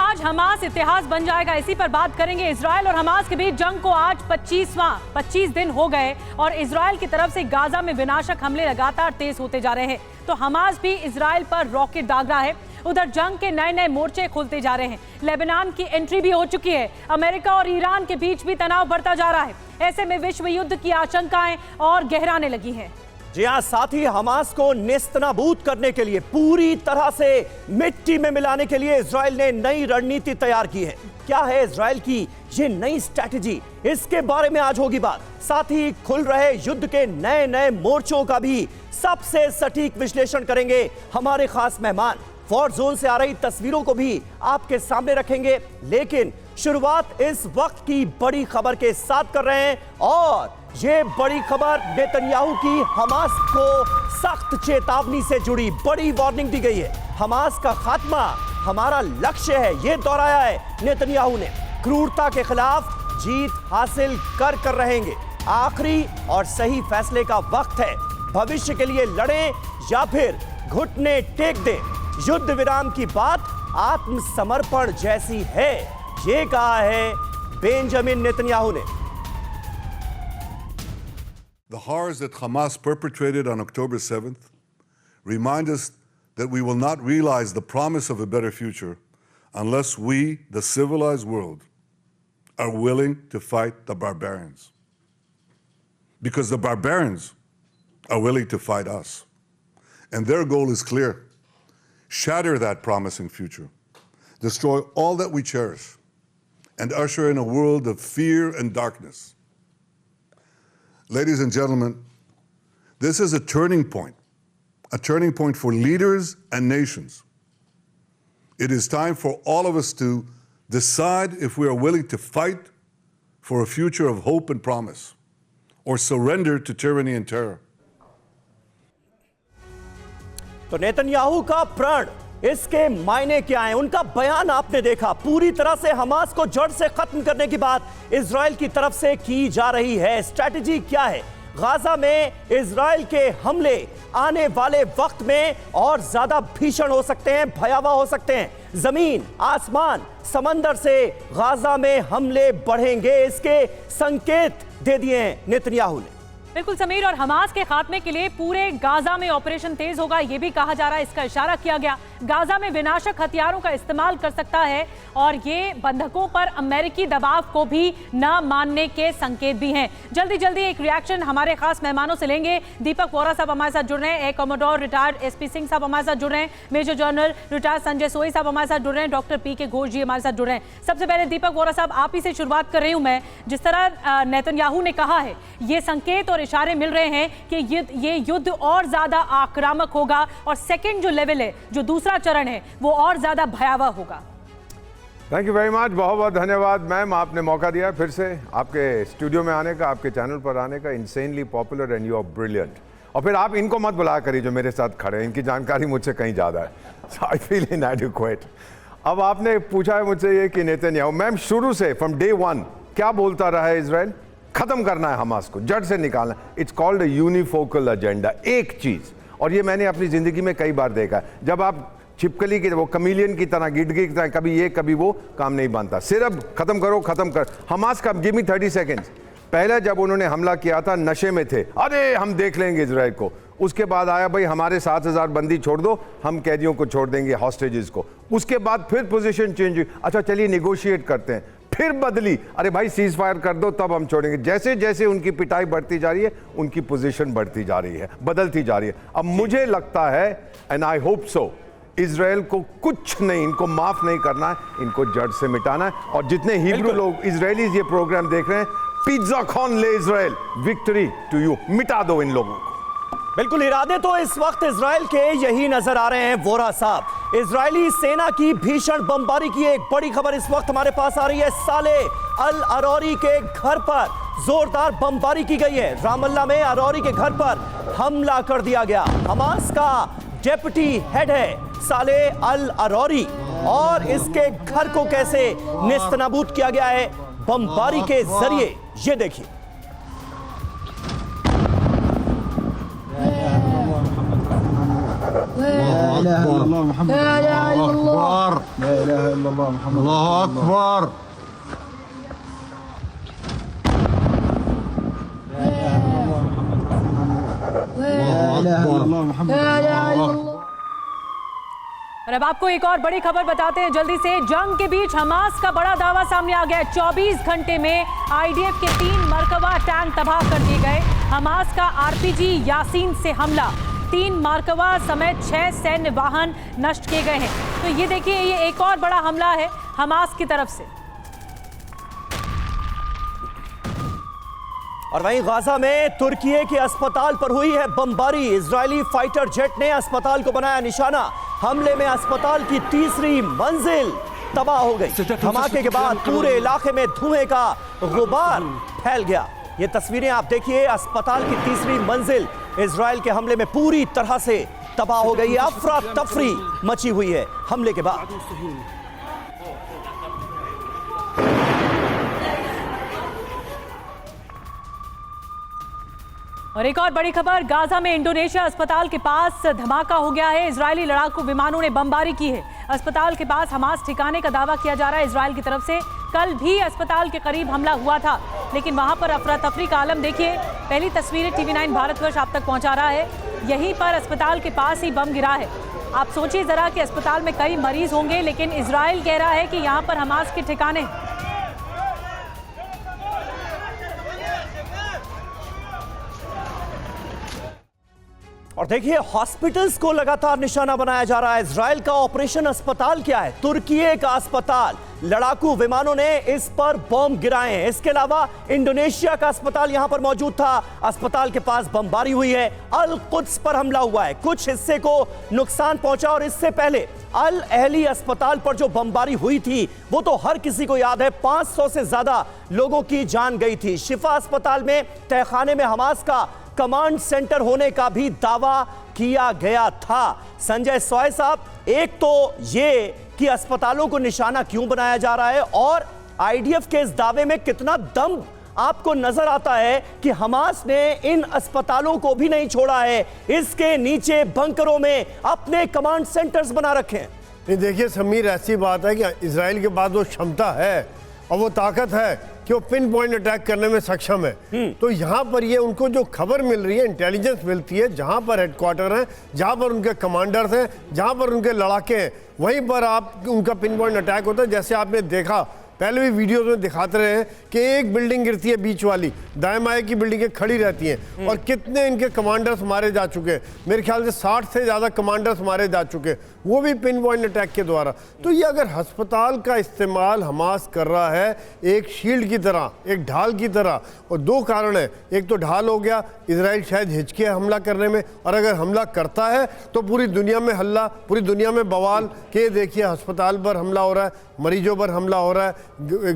आज हमास इतिहास बन जाएगा, इसी पर बात करेंगे। इजराइल और हमास के बीच जंग को आज 25 दिन हो गए और इजराइल की तरफ से गाजा में विनाशक हमले लगातार तेज होते जा रहे हैं। तो हमास भी इजराइल पर रॉकेट दाग रहा है। उधर जंग के नए नए मोर्चे खुलते जा रहे हैं। लेबनान की एंट्री भी हो चुकी है। अमेरिका और ईरान के बीच भी तनाव बढ़ता जा रहा है। ऐसे में विश्व युद्ध की आशंकाएं और गहराने लगी हैं। जी हां, साथ ही हमास को नेस्तनाबूद करने के लिए, पूरी तरह से मिट्टी में मिलाने के लिए इजराइल ने नई रणनीति तैयार की है। क्या है इजराइल की ये नई स्ट्रैटेजी, इसके बारे में आज होगी बात। साथ ही खुल रहे युद्ध के नए नए मोर्चों का भी सबसे सटीक विश्लेषण करेंगे हमारे खास मेहमान। वॉर जोन से आ रही तस्वीरों को भी आपके सामने रखेंगे, लेकिन शुरुआत इस वक्त की बड़ी खबर के साथ कर रहे हैं। और ये बड़ी खबर नेतन्याहू की हमास को सख्त चेतावनी से जुड़ी बड़ी वार्निंग दी गई है। हमास का खात्मा हमारा लक्ष्य है, यह दोहराया है नेतन्याहू ने। क्रूरता के खिलाफ जीत हासिल कर रहेंगे। आखिरी और सही फैसले का वक्त है। भविष्य के लिए लड़ें या फिर घुटने टेक दें। युद्ध विराम की बात आत्मसमर्पण जैसी है, ये कहा है बेंजामिन नेतन्याहू ने। The horrors that Hamas perpetrated on October 7th remind us that we will not realize the promise of a better future unless we, the civilized world, are willing to fight the barbarians. Because the barbarians are willing to fight us. And their goal is clear. Shatter that promising future. Destroy all that we cherish and usher in a world of fear and darkness. Ladies and gentlemen, this is a turning point for leaders and nations. It is time for all of us to decide if we are willing to fight for a future of hope and promise, or surrender to tyranny and terror. तो Netanyahu का प्रण, इसके मायने क्या हैं? उनका बयान आपने देखा। पूरी तरह से हमास को जड़ से खत्म करने की बात इजराइल की तरफ से की जा रही है। स्ट्रैटेजी क्या है? गाजा में इजराइल के हमले आने वाले वक्त में और ज्यादा भीषण हो सकते हैं, भयावह हो सकते हैं। जमीन, आसमान, समंदर से गाजा में हमले बढ़ेंगे, इसके संकेत दे दिए हैं नेतन्याहू ने। बिल्कुल समीर, और हमास के खात्मे के लिए पूरे गाजा में ऑपरेशन तेज होगा, यह भी कहा जा रहा है। इसका इशारा किया गया। गाजा में विनाशक हथियारों का इस्तेमाल कर सकता है और ये बंधकों पर अमेरिकी दबाव को भी न मानने के संकेत भी हैं। जल्दी जल्दी एक रिएक्शन हमारे खास मेहमानों से लेंगे। दीपक वोरा साहब हमारे साथ जुड़ रहे हैं, air commodore retired SP Singh साहब हमारे साथ जुड़ रहे हैं, मेजर जनरल रिटायर्ड संजय सोई साहब हमारे साथ जुड़ रहे हैं, डॉक्टर पी.के. घोष जी हमारे साथ जुड़ रहे हैं। सबसे पहले दीपक वोरा साहब, आप ही से शुरुआत कर रही हूं मैं। जिस तरह नेतन्याहू ने कहा है, ये संकेत और इशारे मिल रहे हैं कि ये युद्ध और ज्यादा आक्रामक होगा और सेकंड जो लेवल है, जो दूसरा चरण है, वो और ज्यादा भयावह होगा। थैंक यू वेरी मच, बहुत बहुत धन्यवाद मैम, आपने मौका दिया फिर से आपके स्टूडियो में आने का, आपके चैनल पर आने का। Insanely popular and you are brilliant. और फिर आप इनको मत बुलाया करिए जो मेरे साथ खड़े हैं, इनकी जानकारी मुझसे कहीं ज़्यादा है। सो आई फील इनएडिक्वेट। अब आपने पूछा है मुझसे ये कि नेतन्याहू, मैम शुरू से फ्रॉम डे वन क्या बोलता रहा है? इजराइल खत्म करना है हमास को, जड़ से निकालना। इट्स कॉल्ड अ यूनिफोकल एजेंडा, एक चीज़। और ये मैंने अपनी ज़िंदगी में कई बार देखा है। जब आप छिपकली की, वो कमीलियन की तरह, गिडगी की तरह, कभी ये कभी वो, काम नहीं बनता। सिर्फ खत्म करो, खत्म कर। हमास का गिव मी 30 सेकेंड्स। पहले जब उन्होंने हमला किया था नशे में थे, अरे हम देख लेंगे इजराइल को। उसके बाद आया भाई हमारे 7,000 बंदी छोड़ दो, हम कैदियों को छोड़ देंगे, हॉस्टेजेस को। उसके बाद फिर पोजीशन चेंज हुई, अच्छा चलिए निगोशिएट करते हैं, फिर बदली, अरे भाई सीज फायर कर दो तब हम छोड़ेंगे। जैसे जैसे उनकी पिटाई बढ़ती जा रही है, उनकी पोजीशन बढ़ती जा रही है, बदलती जा रही है। अब मुझे लगता है, and I hope so, Israel को कुछ नहीं, इनको माफ नहीं करना है, इनको जड़ से मिटाना है। और जितने हिब्रू लोग इजरायलीज ये प्रोग्राम देख रहे हैं, पिज्जा कौन ले इजराइल, विक्ट्री टू यू, मिटा दो इन लोगों को। बिल्कुल, इरादे तो इस वक्त इजराइल के यही नजर आ रहे हैं वोरा साहब। इजरायली सेना की भीषण बमबारी की एक बड़ी खबर इस वक्त हमारे पास आ रही है। साले अल अरौरी के घर पर जोरदार बमबारी की गई है। रामल्ला में अरौरी के घर पर हमला कर दिया गया। हमास का डेप्यूटी हेड है साले अल अरौरी, और इसके घर को कैसे नेस्तनाबूद किया गया है बमबारी के जरिए, ये देखिए। Yeah. और अब आपको एक और बड़ी खबर बताते हैं जल्दी से। जंग के बीच हमास का बड़ा दावा सामने आ गया है। 24 घंटे में आईडीएफ के 3 मरकबा टैंक तबाह कर दिए गए। हमास का आरपीजी यासीन से हमला, 3 मरकबा समेत 6 सैन्य वाहन नष्ट किए गए हैं। तो ये देखिए, ये एक और बड़ा हमला है हमास की तरफ से। और वहीं गाजा में तुर्की के अस्पताल पर हुई है बमबारी। इजरायली फाइटर जेट ने अस्पताल को बनाया निशाना। हमले में अस्पताल की 3री मंजिल तबाह हो गई। धमाके के बाद पूरे इलाके में धुएं का गुबार फैल गया। ये तस्वीरें आप देखिए, अस्पताल की 3री मंजिल इजरायल के हमले में पूरी तरह से तबाह हो गई। अफरा तफरी मची हुई है हमले के बाद। और एक और बड़ी खबर, गाजा में इंडोनेशिया अस्पताल के पास धमाका हो गया है। इजरायली लड़ाकू विमानों ने बमबारी की है। अस्पताल के पास हमास ठिकाने का दावा किया जा रहा है इजरायल की तरफ से। कल भी अस्पताल के करीब हमला हुआ था, लेकिन वहां पर अफरा तफरी का आलम देखिए। पहली तस्वीरें TV9 भारतवर्ष आप तक पहुंचा रहा है। यहीं पर अस्पताल के पास ही बम गिरा है। आप सोचिए जरा कि अस्पताल में कई मरीज होंगे, लेकिन इजरायल कह रहा है कि यहाँ पर हमास के ठिकाने। और देखिए, हॉस्पिटल्स को लगातार निशाना बनाया जा रहा है। इजरायल का ऑपरेशन अस्पताल क्या है? तुर्की का अस्पताल। लड़ाकू विमानों ने इस पर बम गिराए हैं। इसके अलावा इंडोनेशिया का अस्पताल यहां पर मौजूद था। अस्पताल के पास बमबारी हुई है। अल कुद्स पर हमला हुआ है, कुछ हिस्से को नुकसान पहुंचा। और इससे पहले अल अहली अस्पताल पर जो बमबारी हुई थी वो तो हर किसी को याद है। 500 से ज्यादा लोगों की जान गई थी। शिफा अस्पताल में तहखाने में हमास का कमांड सेंटर होने का भी दावा किया गया था। संजय सोय साहब, एक तो ये कि अस्पतालों को निशाना क्यों बनाया जा रहा है, और आईडीएफ के इस दावे में कितना दम आपको नजर आता है कि हमास ने इन अस्पतालों को भी नहीं छोड़ा है, इसके नीचे बंकरों में अपने कमांड सेंटर्स बना रखे हैं। नहीं, देखिए समीर, ऐसी बात है कि इजराइल के पास वो क्षमता है और वो ताकत है कि वो पिन पॉइंट अटैक करने में सक्षम है। तो यहाँ पर ये उनको जो खबर मिल रही है, इंटेलिजेंस मिलती है, जहाँ पर हेडक्वार्टर हैं, जहाँ पर उनके कमांडर्स हैं, जहाँ पर उनके लड़ाके हैं, वहीं पर आप उनका पिन पॉइंट अटैक होता है। जैसे आपने देखा, पहले भी वीडियोस में दिखाते रहे हैं कि एक बिल्डिंग गिरती है बीच वाली, दाएं बाएं की बिल्डिंगें खड़ी रहती हैं, और कितने इनके कमांडर्स मारे जा चुके हैं। मेरे ख्याल से 60 से ज़्यादा कमांडर्स मारे जा चुके हैं, वो भी पिन पॉइंट अटैक के द्वारा। तो ये अगर अस्पताल का इस्तेमाल हमास कर रहा है एक शील्ड की तरह, एक ढाल की तरह, और 2 कारण है। एक तो ढाल हो गया, इजराइल शायद हिचके हमला करने में, और अगर हमला करता है तो पूरी दुनिया में हल्ला, पूरी दुनिया में बवाल कि देखिए अस्पताल पर हमला हो रहा है, मरीजों पर हमला हो रहा है,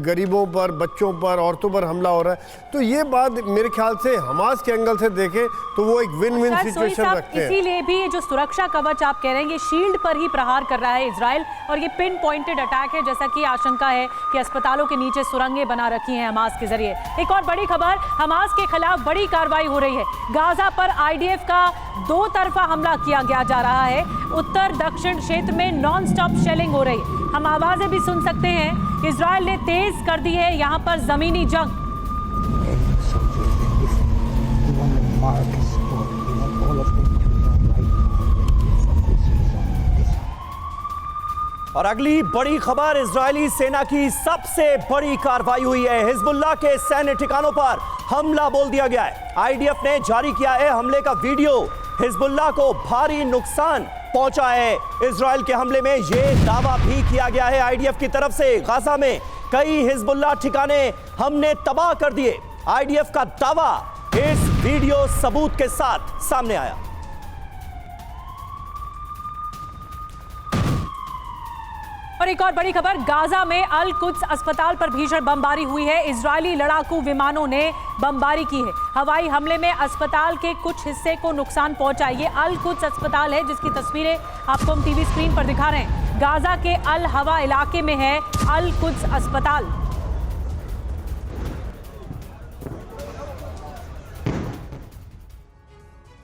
गरीबों पर, बच्चों पर, औरतों पर हमला हो रहा है। तो ये बात मेरे ख्याल से हमास के एंगल से देखें तो वो एक विन विन सिचुएशन रखते हैं। इसीलिए भी ये जो सुरक्षा कवच आप कह रहे हैं, ये शील्ड पर ही प्रहार कर रहा है इजराइल, और ये पिन पॉइंटेड अटैक है, जैसा कि आशंका है कि अस्पतालों के नीचे सुरंगें बना रखी हैं हमास के जरिए। एक और बड़ी खबर, हमास के खिलाफ बड़ी कार्रवाई हो रही है। गाजा पर आईडीएफ का 2 तरफा हमला किया गया जा रहा है। उत्तर दक्षिण क्षेत्र में नॉन स्टॉप शेलिंग हो रही है। हम आवाजें भी सुन सकते हैं। इजराइल ने तेज कर दी है यहां पर जमीनी जंग। और अगली बड़ी खबर, इजरायली सेना की सबसे बड़ी कार्रवाई हुई है। हिजबुल्लाह के सैन्य ठिकानों पर हमला बोल दिया गया है। आईडीएफ ने जारी किया है हमले का वीडियो। हिजबुल्लाह को भारी नुकसान पहुंचा है इजराइल के हमले में, यह दावा भी किया गया है आईडीएफ की तरफ से। गाजा में कई हिजबुल्लाह ठिकाने हमने तबाह कर दिए, आईडीएफ का दावा इस वीडियो सबूत के साथ सामने आया। और एक और बड़ी खबर, गाजा में अल कुद्स अस्पताल पर भीषण बमबारी हुई है। इजरायली लड़ाकू विमानों ने बमबारी की है। हवाई हमले में अस्पताल के कुछ हिस्से को नुकसान पहुंचा। ये अल कुद्स अस्पताल है जिसकी तस्वीरें आपको हम टीवी स्क्रीन पर दिखा रहे हैं। गाजा के अल हवा इलाके में है अल कुद्स अस्पताल।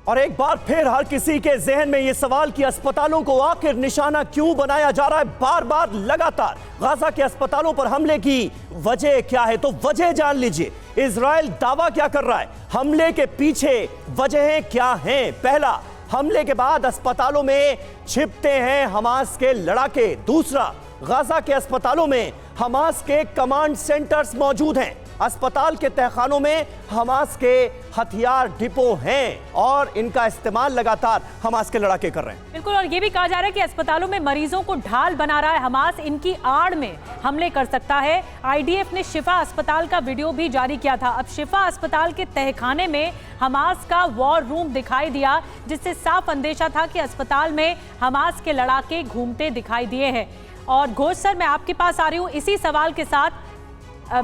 और एक बार फिर हर किसी के जहन में यह सवाल कि अस्पतालों को आखिर निशाना क्यों बनाया जा रहा है बार बार लगातार। गाजा के अस्पतालों पर हमले की वजह क्या है, तो वजह जान लीजिए। इजराइल दावा क्या कर रहा है, हमले के पीछे वजहें क्या हैं। पहला, हमले के बाद अस्पतालों में छिपते हैं हमास के लड़ाके। दूसरा, गाजा के अस्पतालों में हमास के कमांड सेंटर्स मौजूद हैं। अस्पताल के तहखानों में हमास के हथियार डिपो हैं और इनका इस्तेमाल लगातार हमास के लड़ाके कर रहे हैं। बिल्कुल, और ये भी कहा जा रहा है कि अस्पतालों में मरीजों को ढाल बना रहा है हमास, इनकी आड़ में हमले कर सकता है। आईडीएफ ने शिफा अस्पताल का वीडियो भी जारी किया था। अब शिफा अस्पताल के तहखाने में हमास का वॉर रूम दिखाई दिया, जिससे साफ अंदेशा था कि अस्पताल में हमास के लड़ाके घूमते दिखाई दिए हैं। और घोष सर, मैं आपके पास आ रही हूँ इसी सवाल के साथ।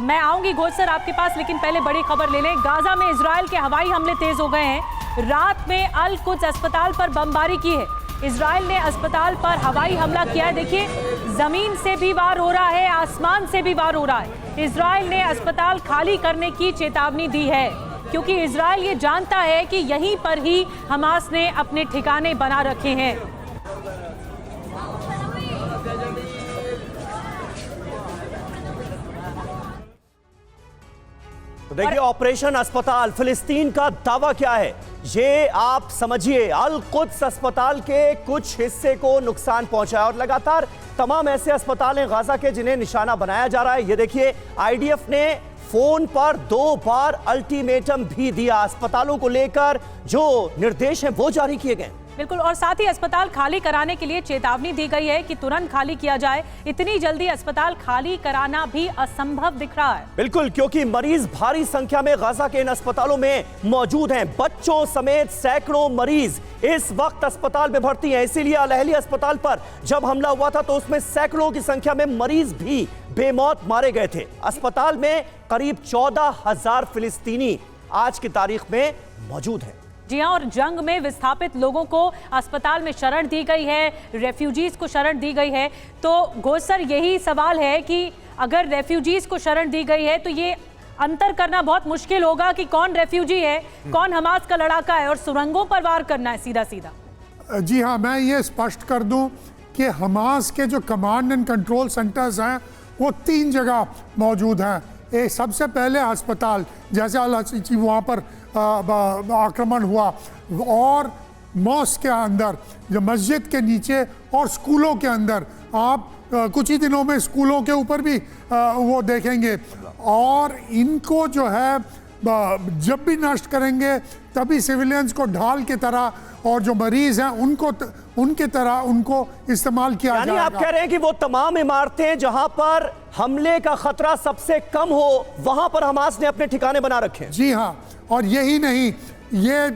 मैं आऊंगी घोष सर आपके पास, लेकिन पहले बड़ी खबर ले लें। गाजा में इजराइल के हवाई हमले तेज हो गए हैं। रात में अल कुद्स अस्पताल पर बमबारी की है। इजराइल ने अस्पताल पर हवाई हमला किया है। देखिए, जमीन से भी वार हो रहा है, आसमान से भी वार हो रहा है। इजराइल ने अस्पताल खाली करने की चेतावनी दी है, क्योंकि इजराइल ये जानता है कि यहीं पर ही हमास ने अपने ठिकाने बना रखे हैं। तो देखिए, ऑपरेशन अस्पताल फिलिस्तीन का दावा क्या है ये आप समझिए। अल कुद्स अस्पताल के कुछ हिस्से को नुकसान पहुंचा है और लगातार तमाम ऐसे अस्पताल हैं गाजा के जिन्हें निशाना बनाया जा रहा है। ये देखिए, आईडीएफ ने फोन पर 2 बार अल्टीमेटम भी दिया। अस्पतालों को लेकर जो निर्देश हैं वो जारी किए गए। बिल्कुल, और साथ ही अस्पताल खाली कराने के लिए चेतावनी दी गई है कि तुरंत खाली किया जाए। इतनी जल्दी अस्पताल खाली कराना भी असंभव दिख रहा है। बिल्कुल, क्योंकि मरीज भारी संख्या में गाजा के इन अस्पतालों में मौजूद हैं। बच्चों समेत सैकड़ों मरीज इस वक्त अस्पताल में भर्ती हैं। इसीलिए अल अहली अस्पताल पर जब हमला हुआ था तो उसमें सैकड़ों की संख्या में मरीज भी बेमौत मारे गए थे। अस्पताल में करीब 14,000 फिलिस्तीनी आज की तारीख में मौजूद हैं। जी हाँ, और जंग में विस्थापित लोगों को अस्पताल में शरण दी गई है, रेफ्यूजीज को शरण दी गई है। तो घोष सर, यही सवाल है कि अगर रेफ्यूजीज को शरण दी गई है तो ये अंतर करना बहुत मुश्किल होगा कि कौन रेफ्यूजी है, कौन हमास का लड़ाका है, और सुरंगों पर वार करना है सीधा सीधा। जी हाँ, मैं ये स्पष्ट कर दूं कि हमास के जो कमांड एंड कंट्रोल सेंटर्स हैं वो 3 जगह मौजूद हैं। एक सबसे पहले अस्पताल, जैसे वहाँ पर आक्रमण हुआ, और मॉस्क के अंदर, जो मस्जिद के नीचे, और स्कूलों के अंदर। आप कुछ ही दिनों में स्कूलों के ऊपर भी वो देखेंगे। और इनको जो है जब भी नष्ट करेंगे तभी सिविलियंस को ढाल की तरह, और जो मरीज हैं उनको उनके तरह उनको इस्तेमाल किया जाएगा। यानी आप कह रहे हैं कि वो तमाम इमारतें जहां पर हमले का खतरा सबसे कम हो, वहां पर हमास ने अपने ठिकाने बना रखे हैं। जी हाँ, और यही नहीं, ये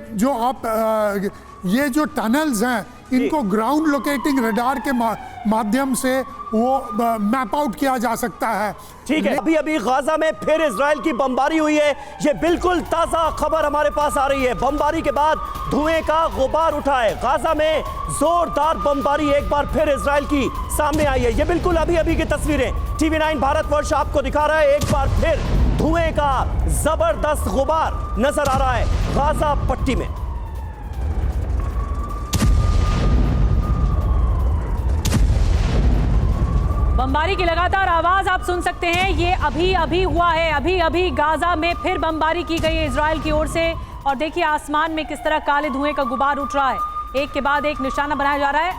जो टनल्स हैं इनको ग्राउंड लोकेटिंग रडार के माध्यम से वो मैप आउट किया जा सकता है। ठीक है, अभी अभी गाजा में फिर इजराइल की बमबारी हुई है। ये बिल्कुल ताजा खबर हमारे पास आ रही है। बमबारी के बाद धुएं का गुबार उठा है। गाजा में जोरदार बमबारी एक बार फिर इजराइल की सामने आई है। ये बिल्कुल अभी अभी की तस्वीरें TV9 भारतवर्ष आपको दिखा रहा है। एक बार फिर धुएं का जबरदस्त गुबार नजर आ रहा है गाजा पट्टी में। बमबारी की लगातार आवाज आप सुन सकते हैं। ये अभी अभी हुआ है, अभी अभी गाजा में फिर बमबारी की गई है इजराइल की ओर से। और देखिए, आसमान में किस तरह काले धुएं का गुबार उठ रहा है। एक के बाद एक निशाना बनाया जा रहा है।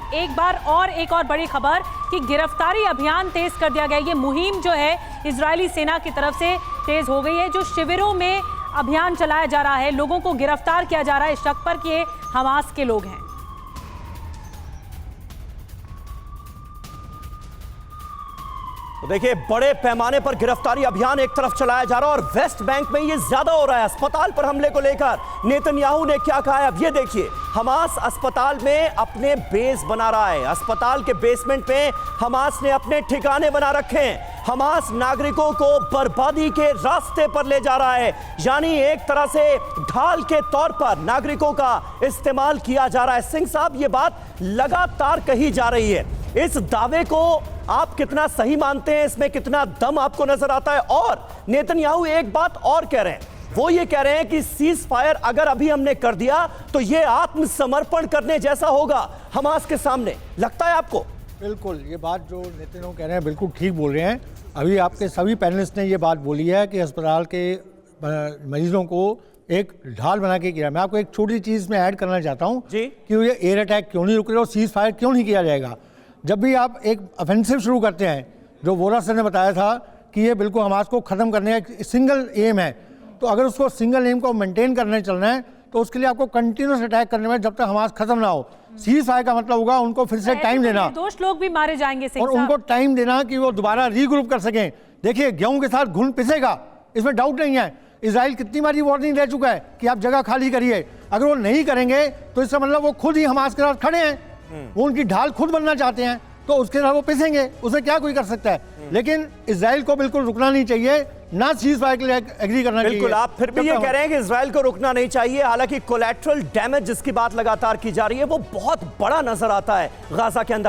एक और बड़ी खबर कि गिरफ्तारी अभियान तेज कर दिया गया। ये मुहिम जो है इजरायली सेना की तरफ से तेज हो गई है। जो शिविरों में अभियान चलाया जा रहा है, लोगों को गिरफ्तार किया जा रहा है इस शक पर कि ये हमास के लोग हैं। तो देखिए, बड़े पैमाने पर गिरफ्तारी अभियान एक तरफ चलाया जा रहा है और वेस्ट बैंक में ये ज्यादा हो रहा है। अस्पताल पर हमले को लेकर नेतन्याहू ने क्या कहा है, अब ये देखिए। हमास अस्पताल में अपने बेस बना रहा है। अस्पताल के बेसमेंट में हमास ने अपने ठिकाने बना रखे हैं। हमास नागरिकों को बर्बादी के रास्ते पर ले जा रहा है। यानी एक तरह से ढाल के तौर पर नागरिकों का इस्तेमाल किया जा रहा है। सिंह साहब, ये बात लगातार कही जा रही है। इस दावे को आप कितना सही मानते हैं? इसमें कितना दम आपको नजर आता है? और नेतन्याहू एक बात और कह रहे हैं वो ये कह रहे हैं कि सीज फायर अगर अभी हमने कर दिया तो ये आत्मसमर्पण करने जैसा होगा हमास के सामने। लगता है आपको? बिल्कुल, ये बात जो नेतन्याहू कह रहे हैं बिल्कुल ठीक बोल रहे हैं। अभी आपके सभी पैनलिस्ट ने ये बात बोली है कि अस्पताल के मरीजों को एक ढाल बना के किया। मैं आपको एक छोटी चीज़ में ऐड करना चाहता हूँ जी कि ये एयर अटैक क्यों नहीं रुक रहे और सीज फायर क्यों नहीं किया जाएगा। जब भी आप एक ऑफेंसिव शुरू करते हैं, जो वोरा सर ने बताया था कि ये बिल्कुल हमास को ख़त्म करने का सिंगल एम है, तो अगर उसको सिंगल एम को मेंटेन करने चलना है तो उसके लिए आपको कंटिन्यूस अटैक करने में जब तक हमास खत्म ना हो। सीज फायर का मतलब होगा उनको फिर से टाइम देना, निर्दोष लोग भी मारे जाएंगे सिंह और साहब। उनको टाइम देना कि वो दोबारा रीग्रुप कर सकें। देखिए, गेहूं के साथ घुन पिसेगा, इसमें डाउट नहीं है। इजराइल कितनी बार वार्निंग दे चुका है कि आप जगह खाली करिए। अगर वो नहीं करेंगे तो इसका मतलब वो खुद ही हमास के साथ खड़े हैं, वो उनकी ढाल खुद बनना चाहते हैं, तो उसके साथ वो पिसेंगे, उसे क्या कोई कर सकता है। लेकिन इजराइल को बिल्कुल रुकना नहीं चाहिए, ना सीज फायर के लिए एग्री करना चाहिए। बिल्कुल, आप फिर भी ये कह रहे हैं कि इजराइल को रुकना नहीं चाहिए। हालांकि कोलैटरल डैमेज जिसकी बात लगातार की जा रही है वो बहुत बड़ा नजर आता है गाजा के अंदर।